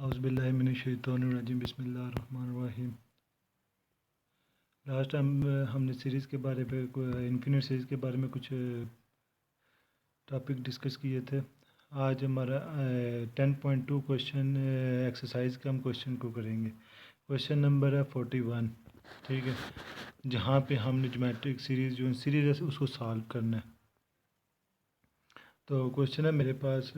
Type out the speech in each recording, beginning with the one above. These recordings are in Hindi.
औज़ुबिल्लाहिमिनश्शैतानिर्रजीम बिस्मिल्लाहिर्रहमानिर्रहीम। लास्ट टाइम हमने सीरीज़ के बारे में इन्फिनिट सीरीज़ के बारे में कुछ टॉपिक डिस्कस किए थे। आज हमारा 10.2 क्वेश्चन एक्सरसाइज का हम क्वेश्चन को करेंगे। क्वेश्चन नंबर है 41, ठीक है, जहाँ पे हमने ज्योमेट्रिक सीरीज़ जो सीरीज़ है उसको सॉल्व करना है। तो क्वेश्चन है मेरे पास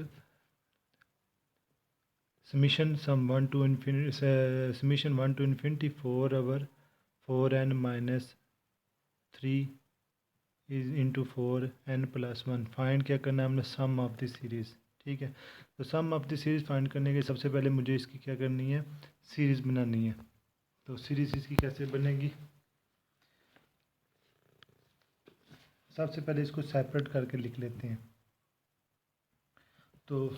summation some 1 to infinity 4 over 4n minus 3 is into 4n plus 1। Find क्या करना है हमने, सम ऑफ द सीरीज़, ठीक है। तो सम ऑफ द सीरीज़ फाइंड करने के सबसे पहले मुझे इसकी क्या करनी है, सीरीज़ बनानी है। तो सीरीज़ इसकी कैसे बनेगी, सबसे पहले इसको सेपरेट करके लिख लेते हैं। तो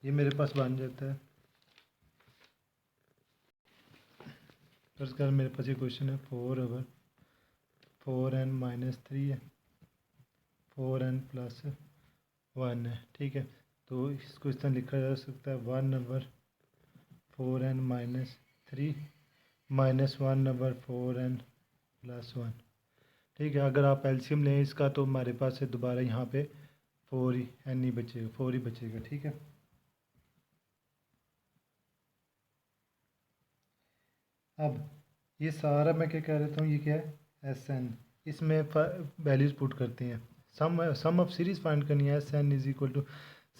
ये मेरे पास बन जाता है। फर्स्ट कर मेरे पास ये क्वेश्चन है 4 over 4n minus 3 है, 4n plus 1 है, ठीक है। तो इसको इस तरह लिखा जा सकता है 1 over 4n minus 3 minus 1 over 4n plus 1, ठीक है। अगर आप एलसीएम लें इसका तो हमारे पास है दोबारा यहाँ पे 4 ही एन ही बचेगा, 4 ही बचेगा, ठीक है। अब ये सारा मैं क्या कह रहा हूँ, ये क्या है, एस एन, इसमें वैल्यूज़ पुट करते हैं। सम ऑफ सीरीज़ फाइंड करनी है। S N is equal to,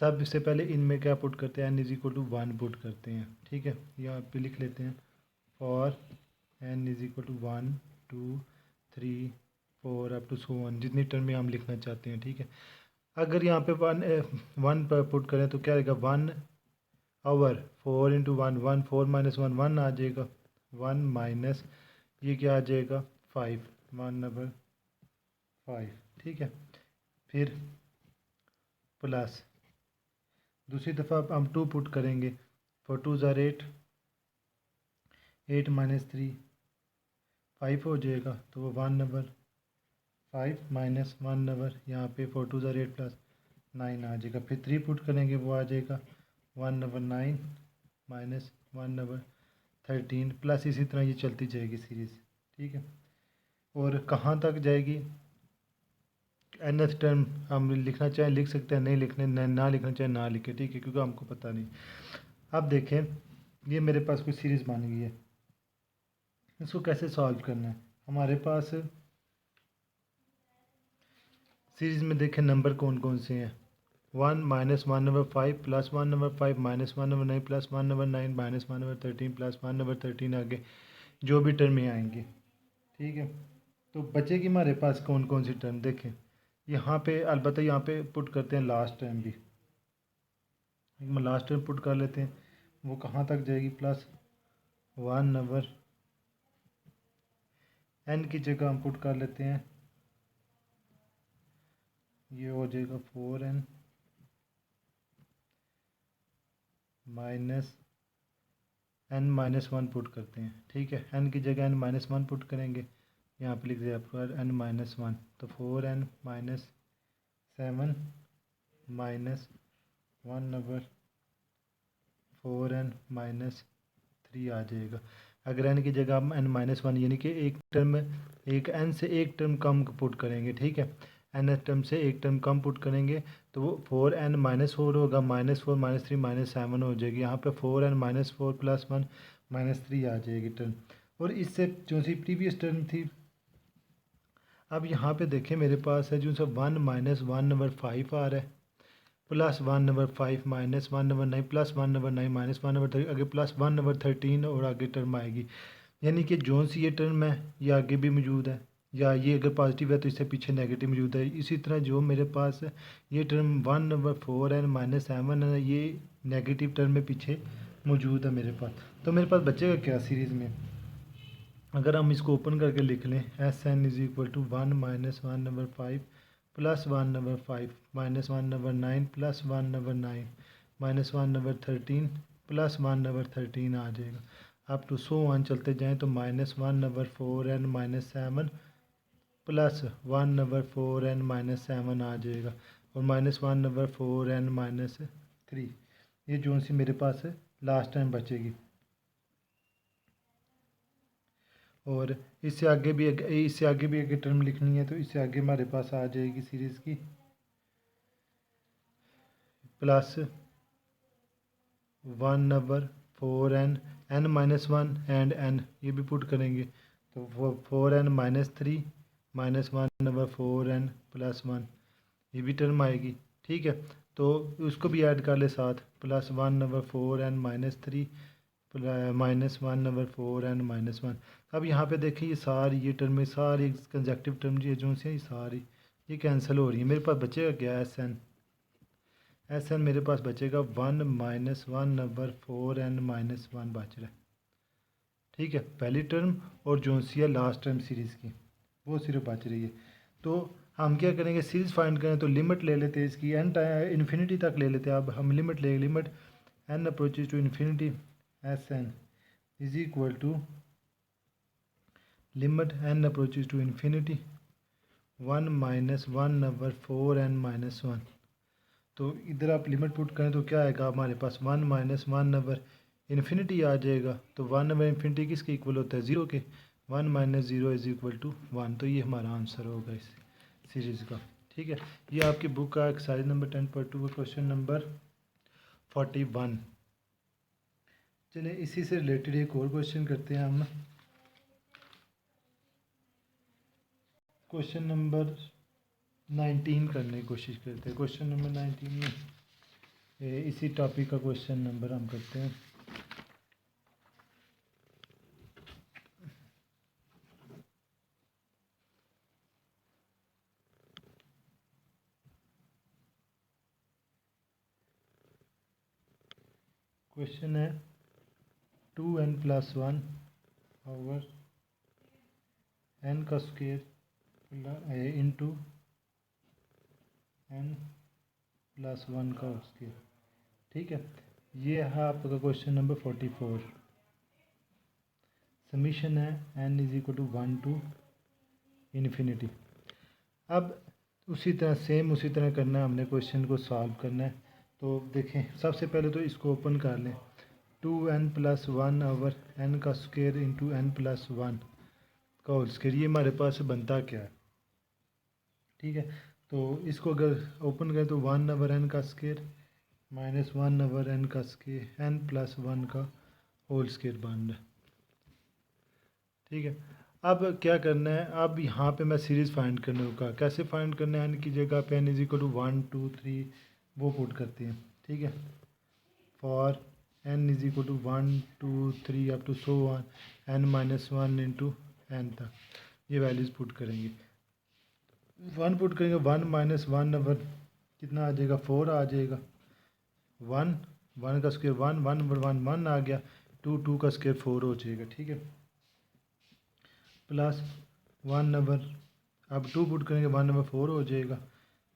सबसे पहले इनमें क्या पुट करते हैं, N is equal to 1 put करते हैं, ठीक है। यहाँ पे लिख लेते हैं for N is equal to 1 2 3 4 up to सो 1, जितनी टर्म में हम लिखना चाहते हैं, ठीक है। अगर यहाँ पे वन पर पुट करें तो क्या आएगा, 1 ओवर 4 इंटू 1, 1 4 माइनस 1 1 आ जाएगा, 1 माइनस ये क्या आ जाएगा 5, 1 ओवर 5, ठीक है। फिर प्लस दूसरी दफ़ा हम 2 पुट करेंगे, 4 2 ज़ार 8, 8 माइनस 3 5 हो जाएगा, तो वो 1 ओवर 5 माइनस 1 ओवर यहाँ पे 4 2 ज़ार 8 प्लस 9 आ जाएगा। फिर 3 पुट करेंगे, वो आ जाएगा 1 ओवर 9 माइनस 1 ओवर 13 प्लस इसी तरह ये चलती जाएगी सीरीज़, ठीक है। और कहाँ तक जाएगी, nth टर्म हम लिखना चाहें लिख सकते हैं, नहीं लिखने ना लिखना चाहें ना लिखे, ठीक है, क्योंकि हमको पता नहीं। अब देखें ये मेरे पास कोई सीरीज़ बन गई है, इसको कैसे सॉल्व करना है। हमारे पास सीरीज़ में देखें नंबर कौन कौन से हैं, 1 minus 1 over 5 plus 1 over 5 minus 1 over 9 plus 1 over 9 minus 1 over 13 plus 1 over 13, आगे जो भी टर्म में आएंगे, ठीक है। तो बचेगी हमारे पास कौन कौन सी टर्म, देखें यहाँ पे अलबत्ता यहाँ पे पुट करते हैं लास्ट टर्म भी, लास्ट टर्म पुट कर लेते हैं। वो कहाँ तक जाएगी, प्लस 1 ओवर एन की जगह हम पुट कर लेते हैं, ये हो जाएगा 4n minus n minus 1 put करते हैं, ठीक है। n की जगह n माइनस 1 पुट करेंगे, यहाँ पे लिख दिया आपको n माइनस 1, तो 4n minus 7 minus 1 over 4n minus 3 आ जाएगा। अगर n की जगह हम n माइनस 1 यानी कि एक टर्म, एक n से एक टर्म कम पुट करेंगे, ठीक है, n टर्म से एक टर्म कम पुट करेंगे तो वो 4n माइनस 4 होगा, माइनस 4 माइनस 3 माइनस 7 हो जाएगी। यहाँ पे 4n माइनस 4 प्लस 1 माइनस 3 आ जाएगी टर्म, और इससे जो सी प्रीवियस टर्म थी। अब यहाँ पे देखें मेरे पास है जो सा 1 माइनस 1 ओवर 5 आ रहा है, plus 1 over 5 minus 1 over 9 plus 1 over 9 minus 1 over 3, आगे प्लस 1 ओवर 13 और आगे टर्म आएगी। यानी कि जो सी ये टर्म है ये आगे भी मौजूद है, या ये अगर पॉजिटिव है तो इससे पीछे नेगेटिव मौजूद है। इसी तरह जो मेरे पास है ये टर्म 1 ओवर 4n माइनस 7 है, ये नेगेटिव टर्म में पीछे मौजूद है मेरे पास। तो मेरे पास बचेगा क्या सीरीज़ में, अगर हम इसको ओपन करके लिख लें, S N is equal to 1 minus 1 over 5 plus 1 over 5 minus 1 over 9 plus 1 over 9 minus 1 over 13 plus 1 over 13 आ जाएगा। अब टू सो वन चलते जाएं तो minus 1 over 4n minus 7 plus 1 over 4n minus 7 आ जाएगा, और माइनस 1 ओवर 4n माइनस 3, ये जो सी मेरे पास लास्ट टाइम बचेगी। और इससे आगे भी अगर टर्म लिखनी है तो इससे आगे हमारे पास आ जाएगी सीरीज़ की plus 1/4n n-1 and n, ये भी पुट करेंगे तो 4n-3 -1/4n + 1, ये भी टर्म आएगी। ठीक है, तो उसको भी ऐड कर ले साथ, प्लस 1/4n -3 -1/4n -1। अब यहाँ पे देखिए ये सारी टर्में, सारी कंजक्टिव टर्म जो सी ये सारी ये कैंसिल हो रही है। मेरे पास बचेगा क्या, एस एन मेरे पास बचेगा 1 - 1/4n -1 बच रहा है। ठीक है, पहली टर्म और जो सी है लास्ट टर्म सीरीज़ की वो सिर्फ बच रही है। तो हम क्या करेंगे, सीरीज़ फाइंड करें तो लिमिट ले लेते हैं इसकी, एन इन्फिनिटी तक ले लेते हैं। अब हम लिमिट ले, limit N approaches to infinity S N is equal to limit N approaches to infinity 1 - 1/4n -1। तो इधर आप लिमिट पुट करें तो क्या आएगा हमारे पास, 1 - 1/इन्फिनिटी आ जाएगा। तो 1/इन्फिनिटी किसके इक्वल होता है, 0 के। 1 - 0 इज इक्वल टू 1। तो ये हमारा आंसर होगा इस सीरीज़ का। ठीक है, ये आपकी बुक का एक्सरसाइज नंबर 10.2 का क्वेश्चन नंबर 41। चलिए इसी से रिलेटेड एक और क्वेश्चन करते हैं हम। क्वेश्चन नंबर 19 करने की कोशिश करते हैं। क्वेश्चन नंबर 19 में इसी टॉपिक का क्वेश्चन नंबर हम करते हैं। क्वेश्चन है 2n + 1 ओवर n का स्क्वायर इंटू n + 1 का स्क्वायर। ठीक है, ये है आपका क्वेश्चन नंबर 44। समीशन है n = 1 to इन्फिनिटी। अब उसी तरह करना है हमने, क्वेश्चन को सॉल्व करना है। तो देखें, सबसे पहले तो इसको ओपन कर लें। 2n + 1 ओवर n का स्क्वायर इंटू n + 1 का होल स्क्वायर, ये हमारे पास बनता क्या है। ठीक है, तो इसको अगर ओपन करें तो 1/n का स्क्वायर -1/n का स्क्वायर n + 1 का होल स्क्वायर बन रहा है। ठीक है, अब क्या करना है, अब यहाँ पे मैं सीरीज़ फाइंड करने को कहा, कैसे फाइंड करना है, n की जगह पे n = 1 2 3 वो पुट करते हैं। ठीक है, for n = 1 2 3 up to so on n - 1 into n तक ये वैल्यूज़ पुट करेंगे। 1 पुट करेंगे, 1 - 1 ओवर कितना आ जाएगा, 4 आ जाएगा। 1 का स्क्वायर 1 1 1 आ गया। 2 का स्क्वायर 4 हो जाएगा। ठीक है, प्लस 1 ओवर, अब 2 पुट करेंगे 1/4 हो जाएगा,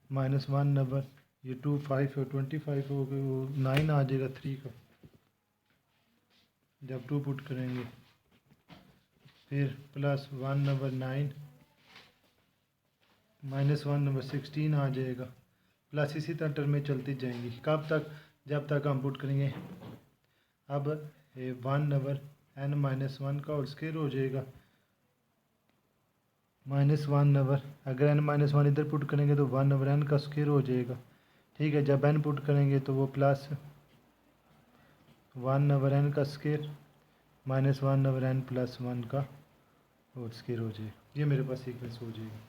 -1 ओवर ये 2 5 और 25 हो गए, वो 9 आ जाएगा 3 का जब 2 पुट करेंगे। फिर प्लस 1/9 -1/16 आ जाएगा। प्लस इसी तरह टर्में चलती जाएंगी, कब तक, जब तक हम पुट करेंगे। अब 1/n - 1 का होल स्क्वायर हो जाएगा, -1 ओवर, अगर n - 1 इधर पुट करेंगे तो 1/n का स्क्वायर हो जाएगा। ठीक है, जब n पुट करेंगे तो वो प्लस 1/n का स्क्वायर -1/n + 1 का होल स्क्वायर हो जाएगा। ये मेरे पास सीक्वेंस हो जाएगी।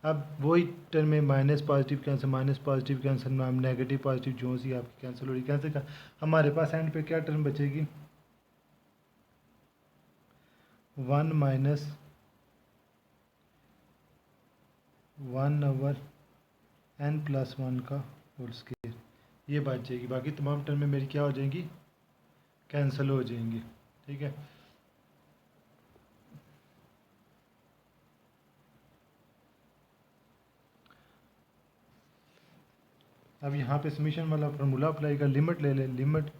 अब वही टर्म में minus positive cancel ma'am, negative positive जो सी आपकी कैंसिल हो रही, कैंसिल का हमारे पास एंड पे क्या टर्म बचेगी, 1 - 1 ओवर n + 1 का होल स्क्वायर, ये बच जाएगी। बाकी तमाम टर्में मेरी क्या हो जाएंगी, कैंसिल हो जाएंगी। ठीक है, अब यहाँ पे समीशन वाला फार्मूला अप्लाई कर, लिमिट ले ले, limit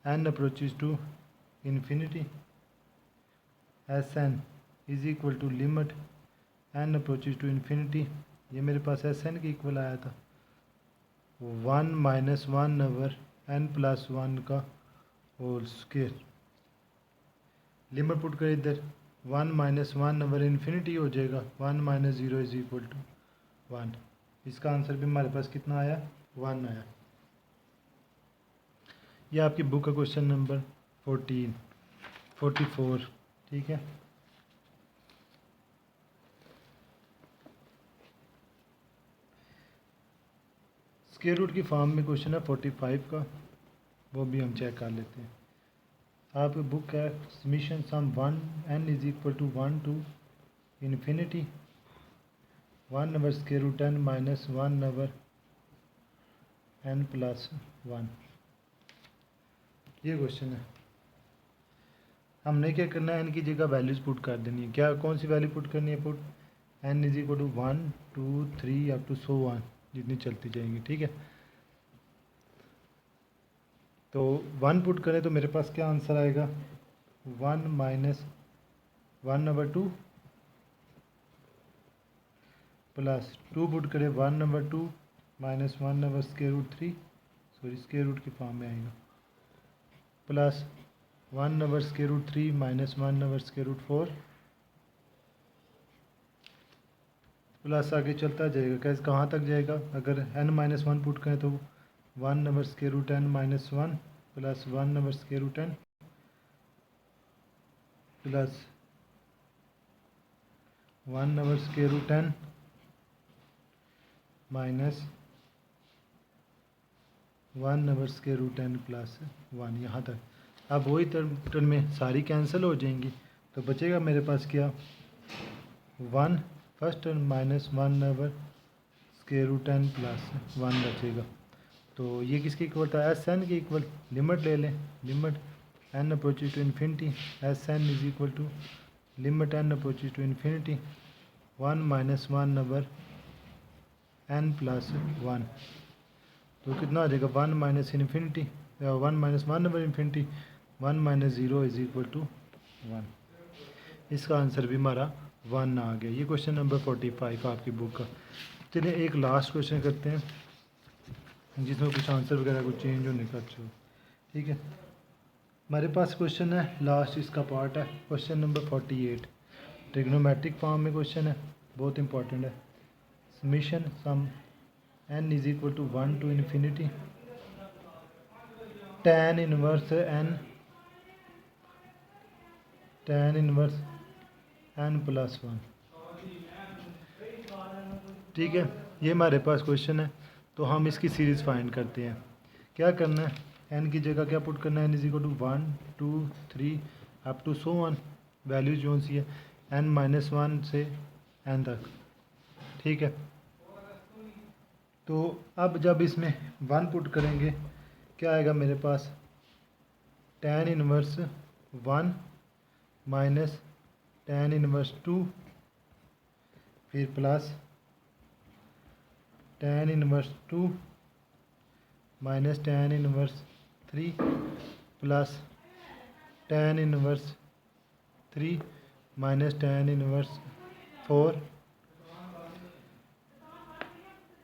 n approaches to infinity S N is equal to limit n approaches to infinity, ये मेरे पास एस एन के इक्वल आया था, 1 - 1 ओवर n+1 का होल स्क्वायर। लिमिट पुट कर इधर 1 - 1 ओवर इन्फिनिटी हो जाएगा, 1 - 0 = 1। इसका आंसर भी हमारे पास कितना आया, 1 आया। यह आपकी बुक का क्वेश्चन नंबर 44, ठीक है। स्क्वायर रूट की फॉर्म में क्वेश्चन है 45 का, वो भी हम चेक कर लेते हैं। आपकी बुक है summation some 1 n = 1 to infinity 1 over square root n minus 1 over n+1। ये क्वेश्चन है। हमने क्या करना है, n की जगह वैल्यूज़ पुट कर देनी है। क्या कौन सी वैल्यू पुट करनी है, put n = 1 2 3 up to so on, जितनी चलती जाएंगी, ठीक है। तो 1 पुट करें तो मेरे पास क्या आंसर आएगा, 1 - 1/2 प्लस 2 पुट करें 1/2 -1 over square root 3, sorry square root की फॉर्म में आएगा, plus 1 over square root 3 - 1 over square root 4, plus आगे चलता जाएगा। कैसे कहाँ तक जाएगा, अगर n-1 पुट करें तो 1 over square root n - 1 plus 1 over square root n plus 1 over square root n minus 1 over square root n plus 1, यहाँ तक। अब वही टर्म में सारी कैंसिल हो जाएंगी, तो बचेगा मेरे पास क्या, 1 first term minus 1 over square root n plus 1 बचेगा। तो ये किसके इक्वल था, एस एन के इक्वल। लिमिट ले लें, limit n approaches to infinity S N = limit n approaches to infinity 1 - 1 over n+1। तो कितना आ जाएगा, 1 - इन्फिनिटी 1 - 1 over इन्फिनिटी 1 - 0 = 1। इसका आंसर भी हमारा 1 आ गया। ये क्वेश्चन नंबर 45 आपकी बुक का। चलिए एक लास्ट क्वेश्चन करते हैं जिसमें कुछ आंसर वगैरह कुछ चेंज होने का अच्छा हो, ठीक है। हमारे पास क्वेश्चन है लास्ट, इसका पार्ट है क्वेश्चन नंबर 48। ट्रिग्नोमेट्रिक फॉर्म में क्वेश्चन है, बहुत इंपॉर्टेंट है। Summation sum n = 1 to infinity tan inverse n+1, ठीक है। ये हमारे पास क्वेश्चन है, तो हम इसकी सीरीज़ फाइंड करते हैं। क्या करना है, n की जगह क्या पुट करना है, n = 1 2 3 up to so on, values जो सी है n-1 से n तक, ठीक है। तो अब जब इसमें 1 पुट करेंगे क्या आएगा मेरे पास, tan inverse 1 minus tan inverse 2 फिर plus tan inverse 2 minus tan inverse 3 plus tan inverse 3 minus tan inverse 4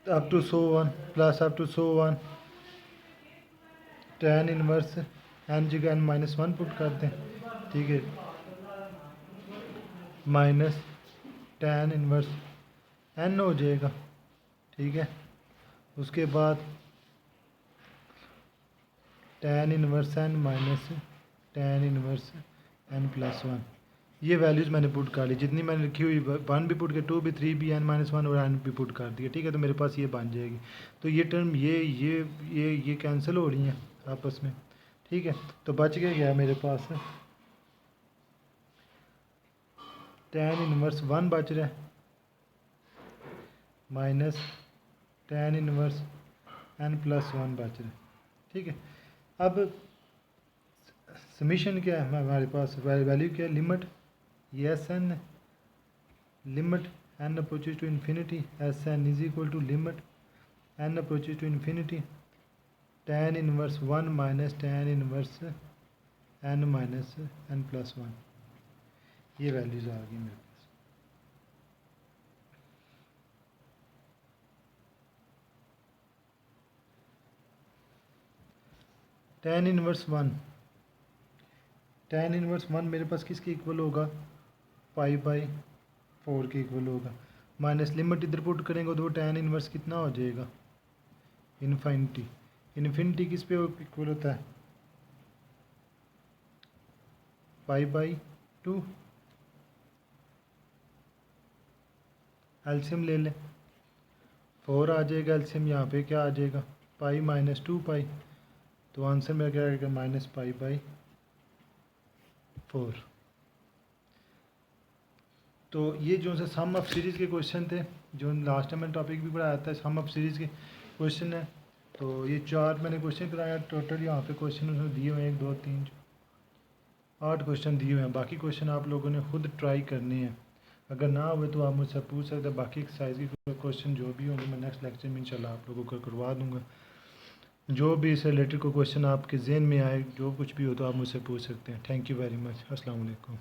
up to so 1 plus up to so 1 tan inverse n जगह n-1 पुट करते हैं, ठीक है, माइनस tan इनवर्स n हो जाएगा, ठीक है। उसके बाद tan inverse n minus tan inverse n+1। ये वैल्यूज़ मैंने पुट कर ली, जितनी मैंने लिखी हुई 1 भी पुट किया, 2 भी, 3 भी, n-1 और n भी पुट कर दिया, ठीक है। तो मेरे पास ये बन जाएगी। तो ये टर्म ये कैंसिल हो रही हैं आपस में, ठीक है। तो बच गया मेरे पास tan इनवर्स 1 बच रहा है माइनस tan इनवर्स n+1 बच रहा है, ठीक है। अब समीशन क्या है हमारे पास, वैल्यू क्या है, लिमिट ये एस एन है, limit n approaches to infinity S N = limit n approaches to infinity tan inverse 1 minus tan inverse n-1। ये वैल्यूज़ आ गई मेरे पास। tan इनवर्स 1, tan इनवर्स 1 मेरे पास किसके इक्वल होगा, पाई बाई 4 के इक्वल होगा। माइनस लिमिट इधर पुट करेंगे तो tan इनवर्स कितना हो जाएगा, इन्फिनिटी। इन्फिनिटी किस पे इक्वल होता है, पाई बाई 2। एल्सियम ले लें, 4 आ जाएगा एल्सियम, यहाँ पे क्या आ जाएगा, पाई माइनस 2 पाई, तो आंसर मेरा क्या आएगा, माइनस पाई बाई 4। तो ये जो सा सम ऑफ सीरीज़ के क्वेश्चन थे, जो लास्ट टाइम मैंने टॉपिक भी पढ़ाया था, सम ऑफ सीरीज़ के क्वेश्चन है। तो ये 4 मैंने क्वेश्चन कराया टोटल, यहाँ पे क्वेश्चन उसमें दिए हुए हैं 1 2 3 8 क्वेश्चन दिए हुए हैं। बाकी क्वेश्चन आप लोगों ने खुद ट्राई करने हैं, अगर ना हुए तो आप मुझसे पूछ सकते हैं। बाकी एक्सरसाइज के क्वेश्चन जो भी होंगे मैं नेक्स्ट लेक्चर में इंशाल्लाह आप लोगों को करवा दूँगा। जो भी इससे रिलेटेड कोई क्वेश्चन आपके जहन में आए, जो कुछ भी हो तो आप मुझसे पूछ सकते हैं। Thank you very much. अस्सलाम वालेकुम।